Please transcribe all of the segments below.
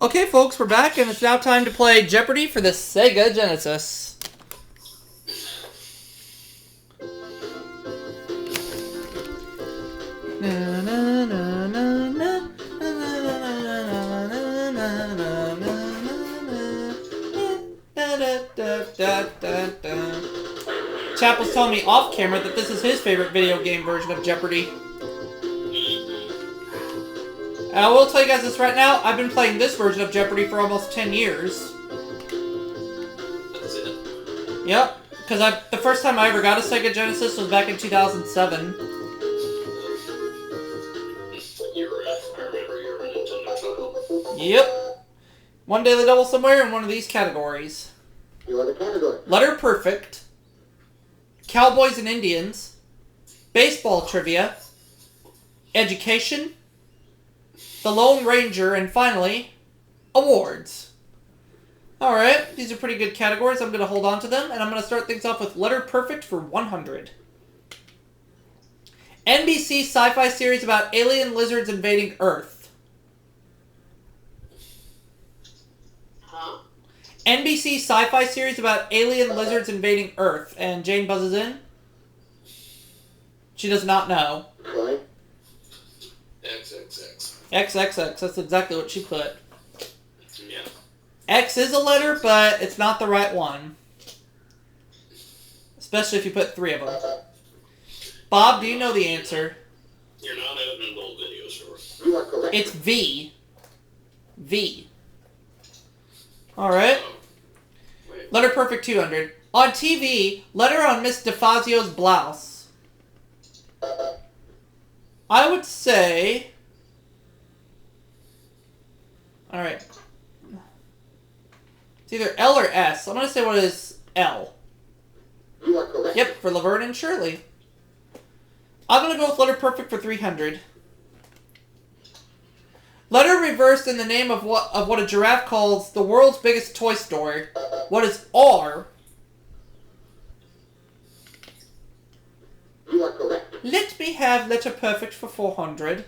Okay, folks, we're back, and it's now time to play Jeopardy for the Sega Genesis. Chap was telling me off camera that this is his favorite video game version of Jeopardy. I will tell you guys this right now, I've been playing this version of Jeopardy for almost 10 years. That's it? Yep, because the first time I ever got a Sega Genesis was back in 2007. I remember you were a Nintendo child. Yep. One Daily Double somewhere in one of these categories. You are the category. Letter Perfect, Cowboys and Indians, Baseball Trivia, Education, The Lone Ranger, and finally, Awards. Alright, these are pretty good categories. I'm going to hold on to them, and I'm going to start things off with Letter Perfect for 100. NBC sci-fi series about alien lizards invading Earth. Huh? NBC sci-fi series about alien lizards invading Earth. And Jane buzzes in. She does not know. Right. XXX. XXX, that's exactly what she put. Yeah. X is a letter, but it's not the right one. Especially if you put 3 of them. Bob, do you know the answer? You're not editing old videos, or? You are correct. It's V. V. Alright. Wait. Letter Perfect 200. On TV, letter on Miss DeFazio's blouse. I would say... Alright. It's either L or S. I'm going to say what is L. You are correct. Yep, for Laverne and Shirley. I'm going to go with Letter Perfect for 300. Letter reversed in the name of what a giraffe calls the world's biggest toy store. What is R? You are correct. Let me have Letter Perfect for 400.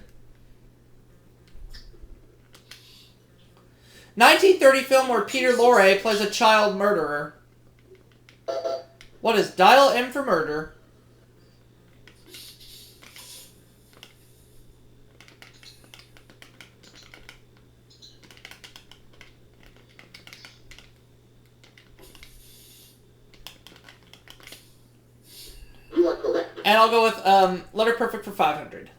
1930 film where Peter Lorre plays a child murderer. What is Dial M for murder? You are correct. And I'll go with Letter Perfect for 500.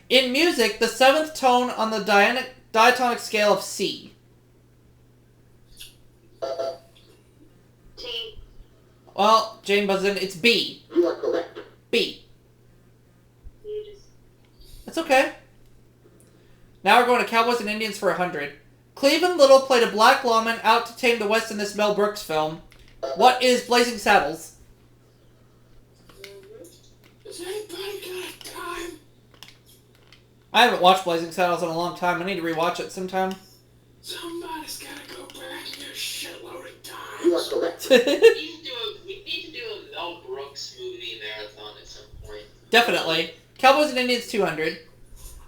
In music, the 7th tone on the diatonic scale of C. T. Well, Jane buzzes in. It's B. You are correct. B. You just... That's okay. Now we're going to Cowboys and Indians for 100. Cleveland Little played a black lawman out to tame the West in this Mel Brooks film. What is Blazing Saddles? Has anybody got time? I haven't watched Blazing Saddles in a long time. I need to rewatch it sometime. Somebody's gotta go back in a shitload of time. You are correct. We need to do a Mel Brooks movie marathon at some point. Definitely. Cowboys and Indians 200.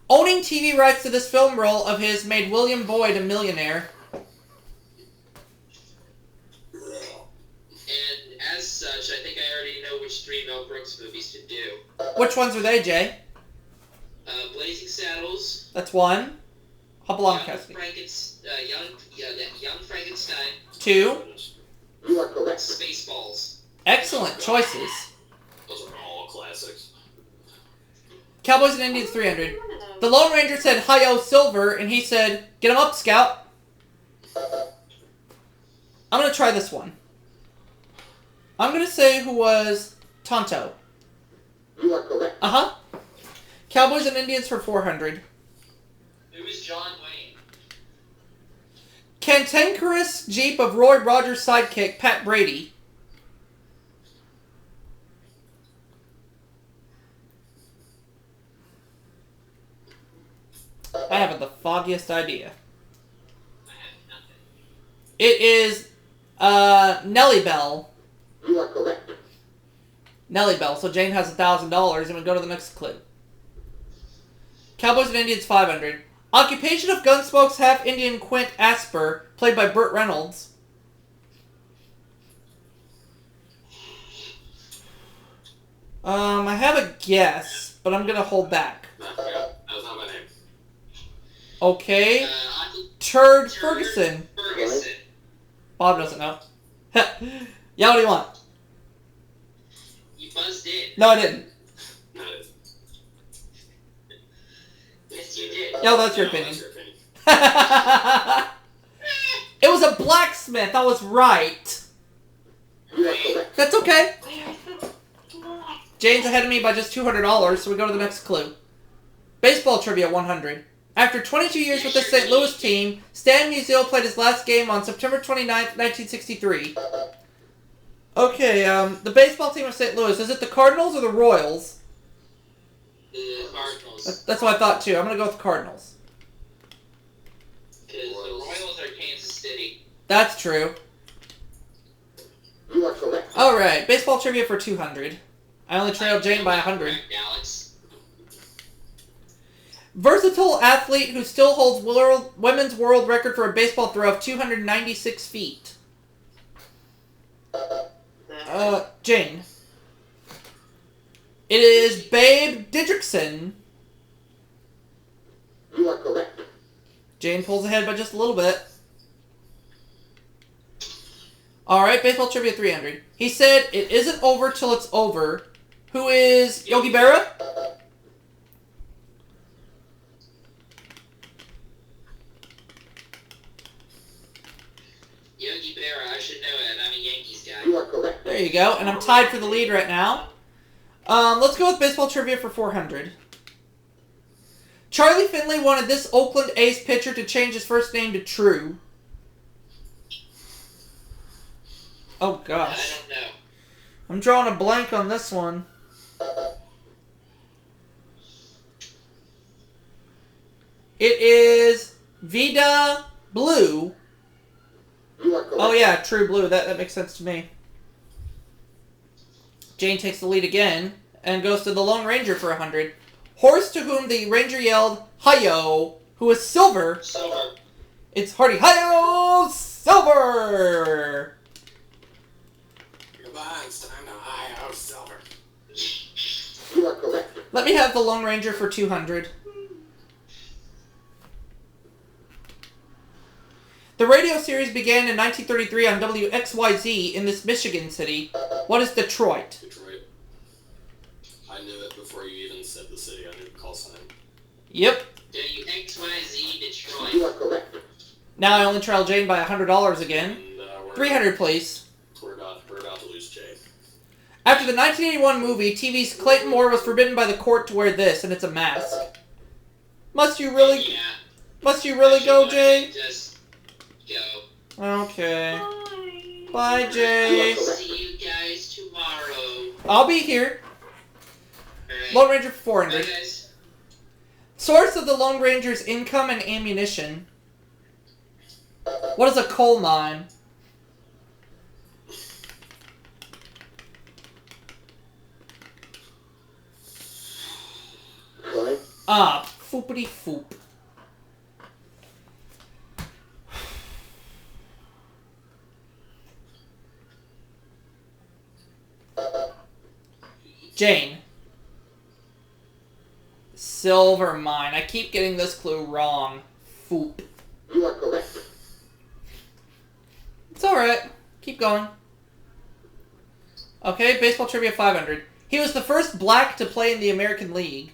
Owning TV rights to this film role of his made William Boyd a millionaire. And as such, I think I already know which 3 Mel Brooks movies to do. Which ones were they, Jay? Blazing Saddles. That's 1. Hop along, Young Cassidy. Young Frankenstein. 2. You are correct. Spaceballs. Excellent choices. Those are all classics. Cowboys and Indians 300. The Lone Ranger said, "Hi-yo, Silver," and he said, "Get him up, Scout." I'm going to try this one. I'm going to say who was Tonto. You are correct. Uh-huh. Cowboys and Indians for 400. Who is John Wayne? Cantankerous Jeep of Roy Rogers' sidekick, Pat Brady. I haven't the foggiest idea. I have nothing. It is Nellie Bell. You are correct. Nellie Bell. So Jane has $1,000, and we go to the next clue. Cowboys and Indians, 500. Occupation of Gunsmoke's half-Indian Quint Asper, played by Burt Reynolds. I have a guess, but I'm gonna hold back. No, that was not my name. Okay. Turd Ferguson. Ferguson. Bob doesn't know. Yeah, what do you want? You buzzed in. No, I didn't. No, it is. Yes, you did. Yeah, that's your No, opinion. that's your opinion. It was a blacksmith. I was right. You are correct. That's okay. Where's the blood? Jane's ahead of me by just $200, so we go to the next clue. Baseball trivia 100. After 22 years with the St. Louis team, Stan Musial played his last game on September 29th, 1963. Okay, the baseball team of St. Louis, is it the Cardinals or the Royals? The Cardinals. That's what I thought too. I'm gonna go with the Cardinals. Because the Royals are Kansas City. That's true. You are correct. Alright, baseball trivia for 200. I only trailed Jane by 100. Correct, Alex. Versatile athlete who still holds women's world record for a baseball throw of 296 feet. Jane. It is Babe Didrikson. You are correct. Jane pulls ahead by just a little bit. Alright, baseball trivia 300. He said, it isn't over till it's over. Who is Yogi Berra? Yogi Berra, I should know it. I'm a Yankees guy. You are correct. There you go, and I'm tied for the lead right now. Let's go with baseball trivia for 400. Charlie Finley wanted this Oakland A's pitcher to change his first name to True. Oh I gosh. don't know. I'm drawing a blank on this one. It is Vida Blue. You are correct. Oh yeah, True Blue. That makes sense to me. Jane takes the lead again and goes to the Lone Ranger for 100. Horse to whom the Ranger yelled, "Hi-yo!" who is Silver. Silver. It's Hardy. Hi-yo! Silver! Goodbye, it's time to high out silver. You are correct. Let me have the Lone Ranger for 200. The radio series began in 1933 on WXYZ in this Michigan city. What is Detroit? Detroit. I knew it before you even said the city. I knew the call sign. Yep. WXYZ Detroit. You are correct. Now I only trail Jane by $100 again. And we're 300, please. We're about to lose Jay. After the 1981 movie, TV's Clayton Moore was forbidden by the court to wear this, and it's a mask. Must you really Yeah. go, Jay? Just go. Okay. Bye. Bye, Jay. See you guys tomorrow. I'll be here. Alright. Lone Ranger for Bye, 400. guys. Source of the Lone Ranger's income and ammunition. What is a coal mine? Sorry. Ah, foopity foop. Jane. Silver mine. I keep getting this clue wrong. Foop. You are correct. It's alright. Keep going. Okay, baseball trivia 500. He was the first black to play in the American League.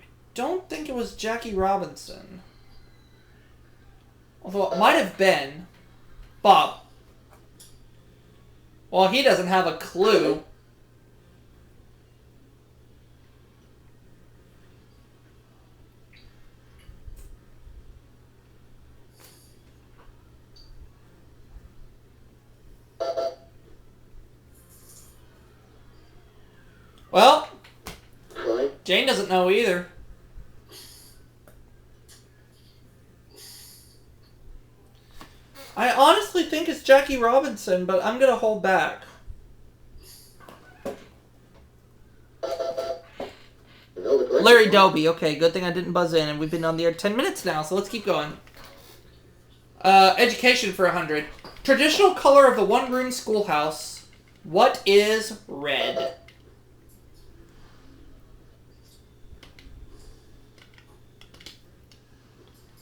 I don't think it was Jackie Robinson. Although it might have been. Bob. Well, he doesn't have a clue. Well, Sorry. Jane doesn't know either. I honestly think it's Jackie Robinson, but I'm gonna hold back. Larry Doby. Okay, good thing I didn't buzz in, and we've been on the air 10 minutes now, so let's keep going. Education for 100. Traditional color of the one-room schoolhouse. What is red?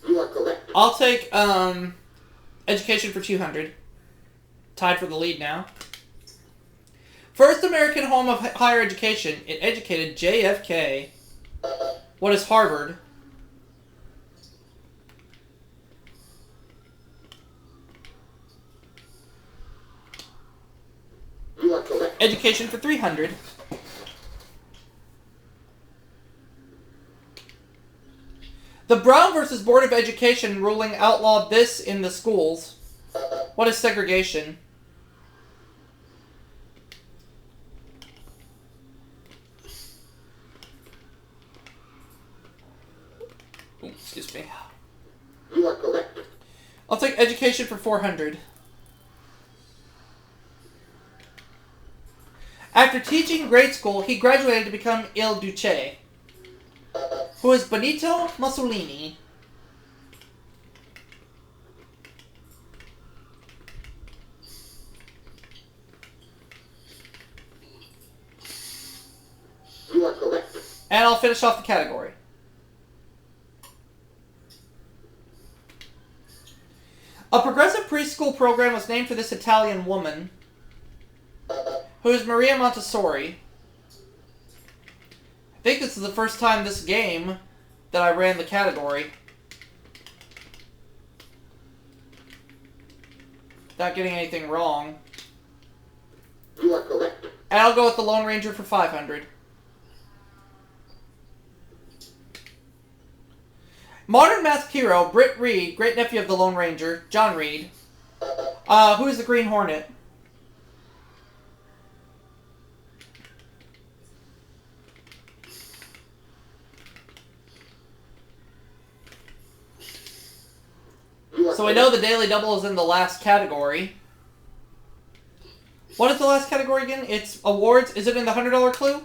You are correct. I'll take education for 200. Tied for the lead now. First American home of higher education. It educated JFK. What is Harvard? You are correct. Education for 300. The Brown versus Board of Education ruling outlawed this in the schools. What is segregation? Ooh, excuse me. You are correct. I'll take education for 400. After teaching grade school, he graduated to become L.B.J. Who is Benito Mussolini? You are correct. And I'll finish off the category. A progressive preschool program was named for this Italian woman, who is Maria Montessori. I think this is the first time this game that I ran the category. Without getting anything wrong. You are correct. And I'll go with the Lone Ranger for 500. Modern math hero, BRIT REID, great-nephew of the Lone Ranger, John Reed. Who is the Green Hornet? So we know the Daily Double is in the last category. What is the last category again? It's awards. Is it in the $100 clue?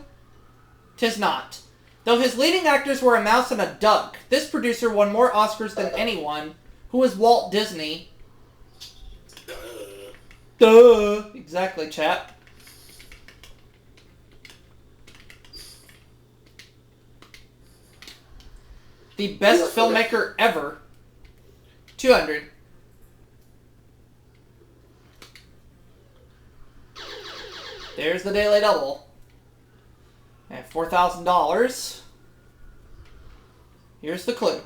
'Tis not. Though his leading actors were a mouse and a duck, this producer won more Oscars than anyone. Who is Walt Disney? Duh. Exactly, chap. The best filmmaker ever. 200. There's the Daily Double. At $4,000. Here's the clue.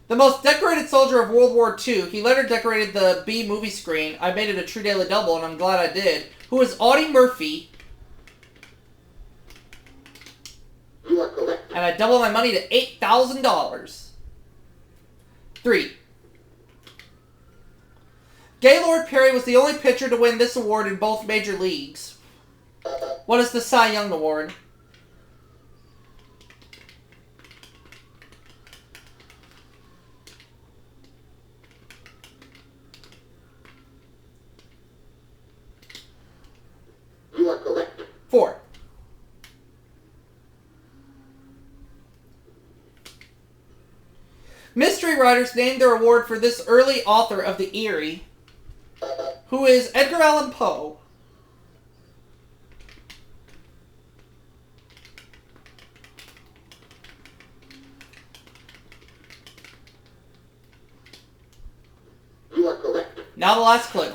The most decorated soldier of World War II. He later decorated the B movie screen. I made it a true Daily Double, and I'm glad I did. Who is Audie Murphy? You are correct. And I doubled my money to $8,000. 3. Gaylord Perry was the only pitcher to win this award in both major leagues. What is the Cy Young Award? You are correct. 4. Mystery writers named their award for this early author of the Eerie, who is Edgar Allan Poe. You are correct. Now the last clue.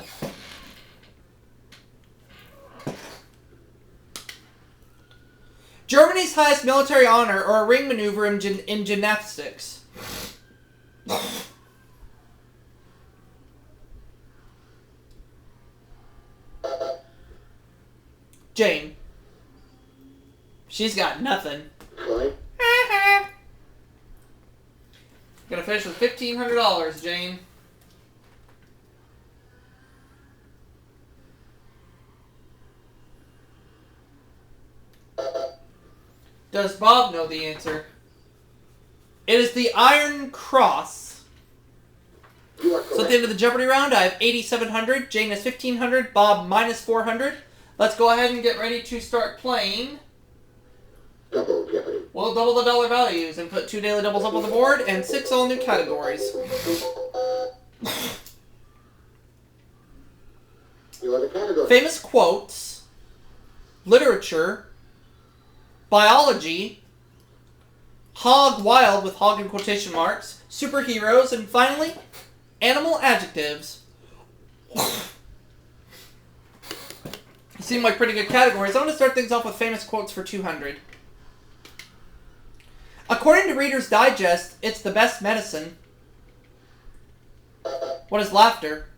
Germany's highest military honor, or a ring maneuver in gymnastics. Jane. She's got nothing. Fine. Gonna finish with $1,500, Jane. Does Bob know the answer? It is the Iron Cross. You are So at the correct. end of the Jeopardy round, I have 8,700. Jane has 1,500. Bob minus 400. Let's go ahead and get ready to start playing. Double Jeopardy. We'll double the dollar values and put 2 daily doubles up on the board and 6 all new categories. You are the category. Famous quotes, literature, biology, hog wild with hog in quotation marks, superheroes, and finally, animal adjectives. Seem like pretty good categories. I'm going to start things off with famous quotes for 200. According to Reader's Digest, it's the best medicine. What is laughter?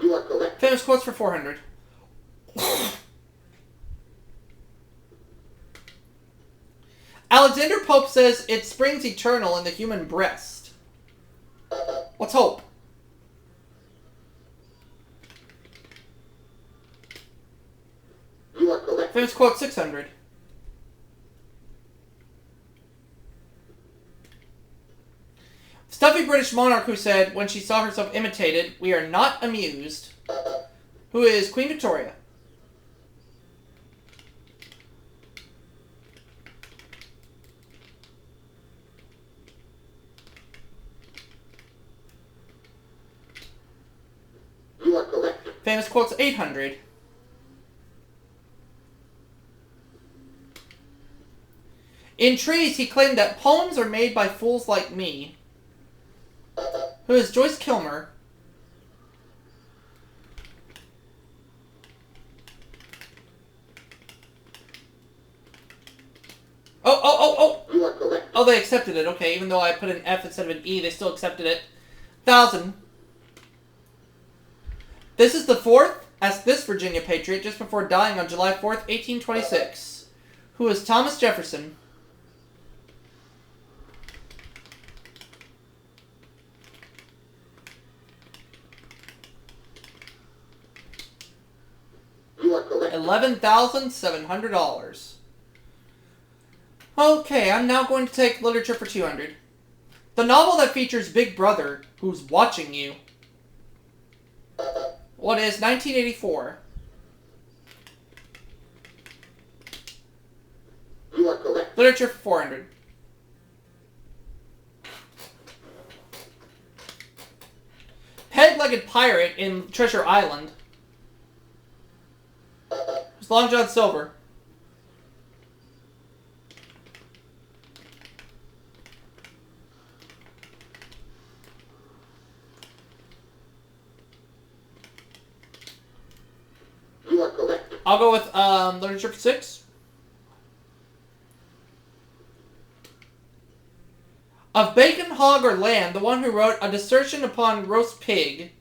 You are correct. Famous quotes for 400. Alexander Pope says it springs eternal in the human breast. What's hope? You are correct. Famous quote 600. Stuffy British monarch who said, when she saw herself imitated, "We are not amused." Who is Queen Victoria? You are correct. Famous quotes 800. In Trees, he claimed that poems are made by fools like me. Who is Joyce Kilmer? Oh! You are correct. Oh, they accepted it. Okay, even though I put an F instead of an E, they still accepted it. 1,000. This is the fourth. Ask this Virginia patriot just before dying on July 4th, 1826. Who is Thomas Jefferson? You are correct. $11,700. Okay, I'm now going to take literature for 200. The novel that features Big Brother, who's watching you. What is 1984? You are correct. Literature for 400. Peg-legged pirate in Treasure Island. It's Long John Silver. You are correct. I'll go with literature for 6. Of bacon, hog, or lamb, the one who wrote a dissertation upon roast pig.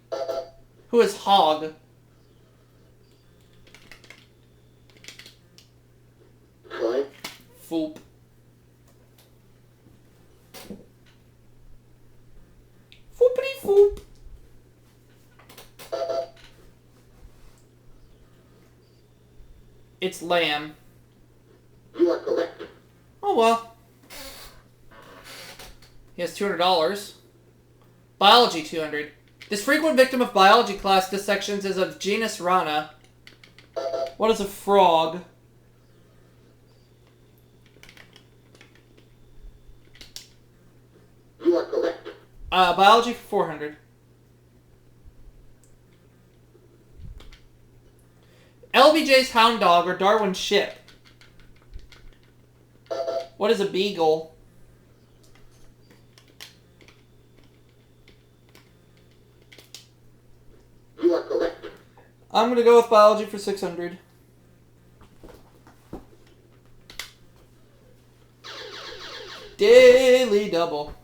Who is hog? Fine. Foop. Foopity foop. It's lamb. You are correct. Oh well. He has $200. Biology 200. This frequent victim of biology class dissections is of genus RANA. What is a frog? You are correct. Biology for 400. L.B.J's hound dog or Darwin's ship. What is a beagle? You are correct. I'm going to go with biology for 600. Daily double.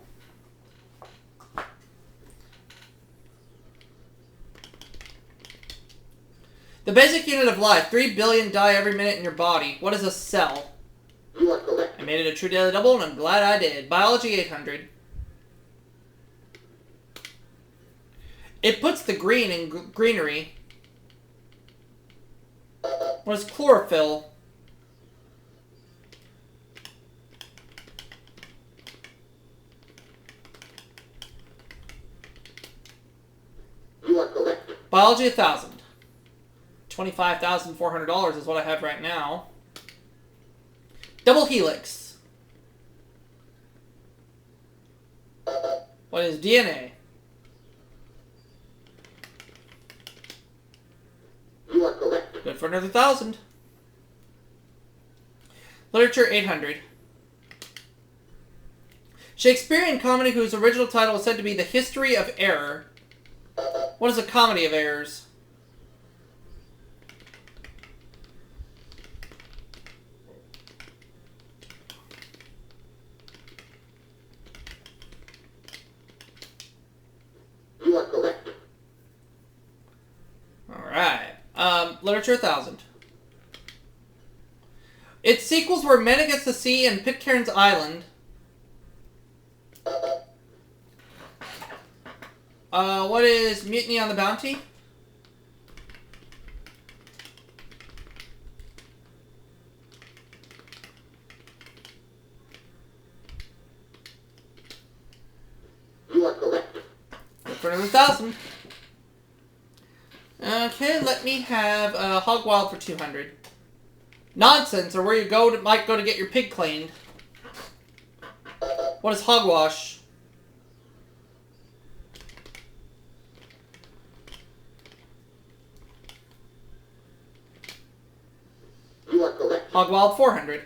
The basic unit of life. 3 billion die every minute in your body. What is a cell? You are correct. I made it a true daily double, and I'm glad I did. Biology 800. It puts the green in greenery. What is chlorophyll? Biology 1000. $25,400 is what I have right now. Double helix. What is DNA? You are correct. Good for another 1,000. Literature 800. Shakespearean comedy whose original title is said to be The History of Error. What is a comedy of errors? You are correct. Alright. Literature 1000. Its sequels were Men Against the Sea and Pitcairn's Island. What is Mutiny on the Bounty? You are correct. Good for another 1,000. Okay, let me have Hog Wild for 200. Nonsense, or where you might go to get your pig cleaned. What is hogwash? You are correct. Hog Wild 400.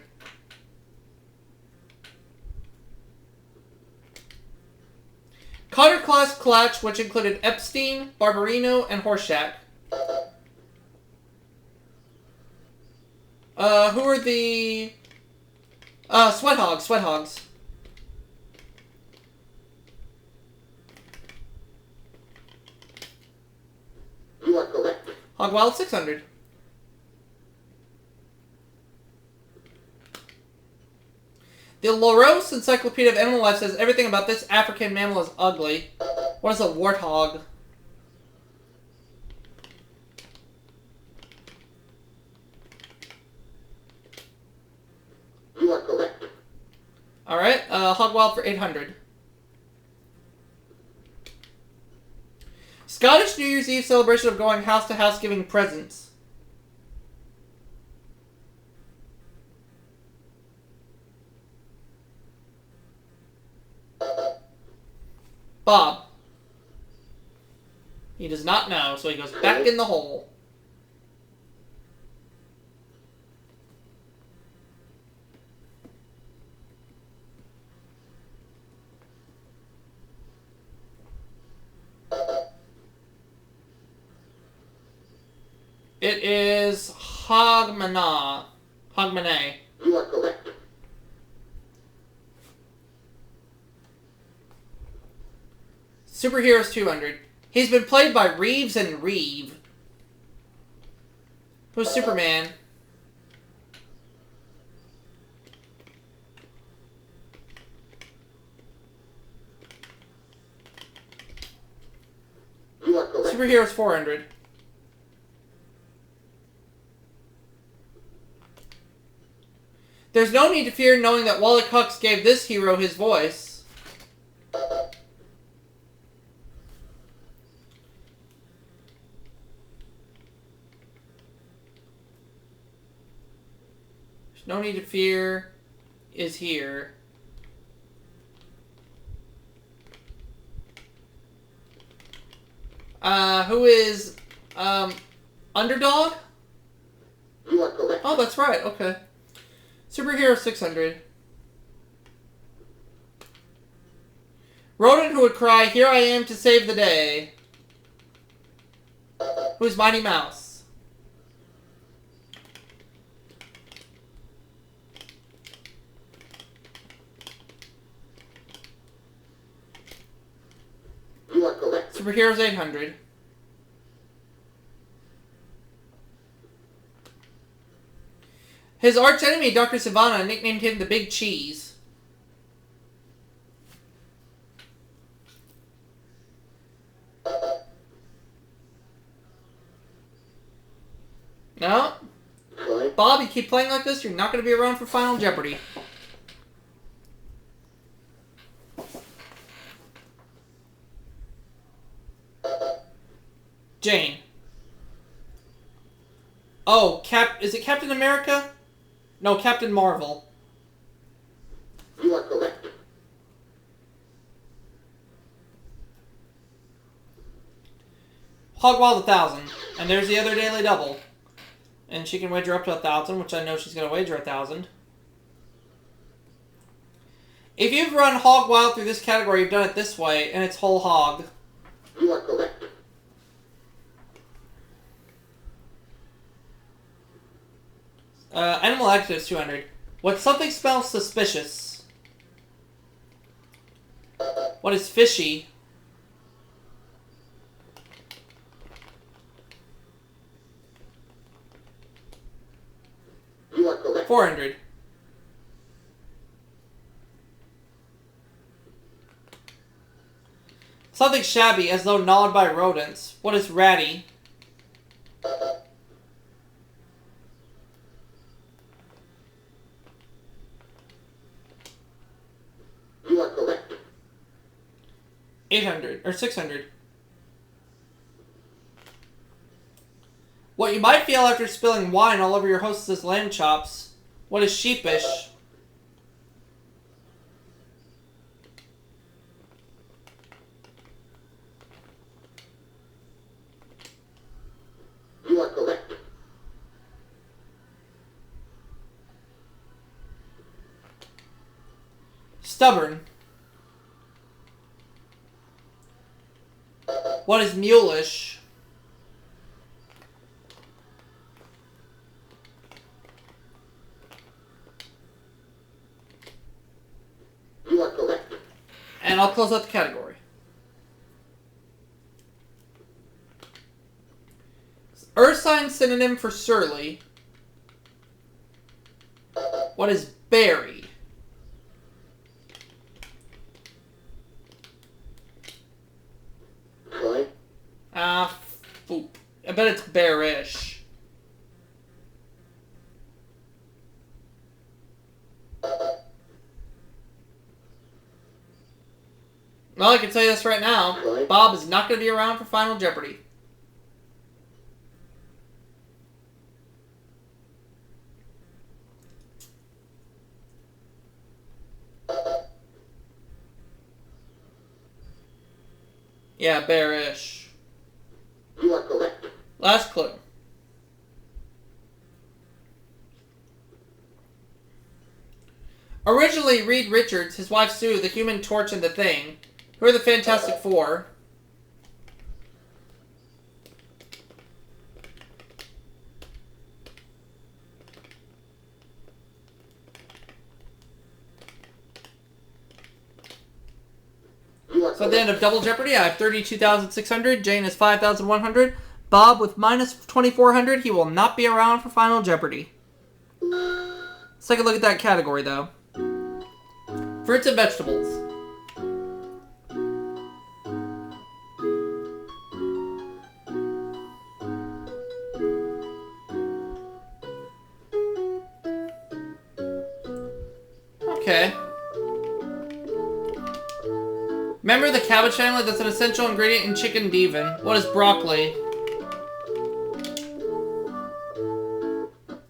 Cotter class clutch, which included Epstein, Barbarino, and Horseshack. Who are the... Sweat Hogs. You are correct. Hog Wild 600. The LAROUSSE Encyclopedia of Animal Life says everything about this African mammal is ugly. What is a warthog? You are correct. Alright, Hog Wild for 800. Scottish New Year's Eve celebration of going house to house giving presents. Bob. He does not know, so he goes back in the hole. It is Hogmanay. You are correct. Superheroes 200. He's been played by Reeves and Reeve. Who's Superman? You are correct. Superheroes 400. There's no need to fear knowing that Wally Cox gave this hero his voice. There's no need to fear is here. Who is, Underdog? You are correct. Oh, that's right, okay. Superhero 600. Rodent who would cry, "Here I am to save the day." Who's Mighty Mouse? You are correct. Superheroes 800. His archenemy, Dr. Sivana, nicknamed him the Big Cheese. No? Fine. Bob, you keep playing like this, you're not going to be around for Final Jeopardy. Jane. Oh, is it Captain America? No, Captain Marvel. You are correct. Hog Wild 1,000. And there's the other daily double. And she can wager up to 1,000, which I know she's going to wager 1,000. If you've run Hog Wild through this category, you've done it this way, and it's whole hog. You are correct. Animal adjectives 200. What something smells suspicious? What is fishy? You are correct. 400. Something shabby, as though gnawed by rodents. What is ratty? You are correct. 800 or 600. What you might feel after spilling wine all over your hostess's lamb chops. What is sheepish? You are correct. Stubborn. What is mulish? You are correct. And I'll close out the category. Ursine synonym for surly. What is berry? Try. Boop. I bet it's bearish. Well, I can tell you this right now. Right. Bob is not going to be around for Final Jeopardy. Yeah, bearish. You are correct. Last clue. Originally, Reed Richards, his wife Sue, the Human Torch, and the Thing. Who are the Fantastic Four? You are So at the end correct. of Double Jeopardy, I have 32,600. Jane is 5,100. Bob with minus 2,400. He will not be around for Final Jeopardy. Let's take a look at that category, though. Fruits and vegetables. Okay. Member of the cabbage family that's an essential ingredient in chicken divin. What is broccoli?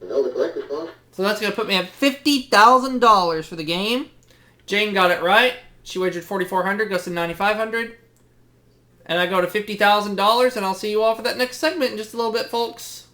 No, the correct response. So that's going to put me at $50,000 for the game. Jane got it right. She wagered 4,400, goes to 9,500. And I go to $50,000, and I'll see you all for that next segment in just a little bit, folks.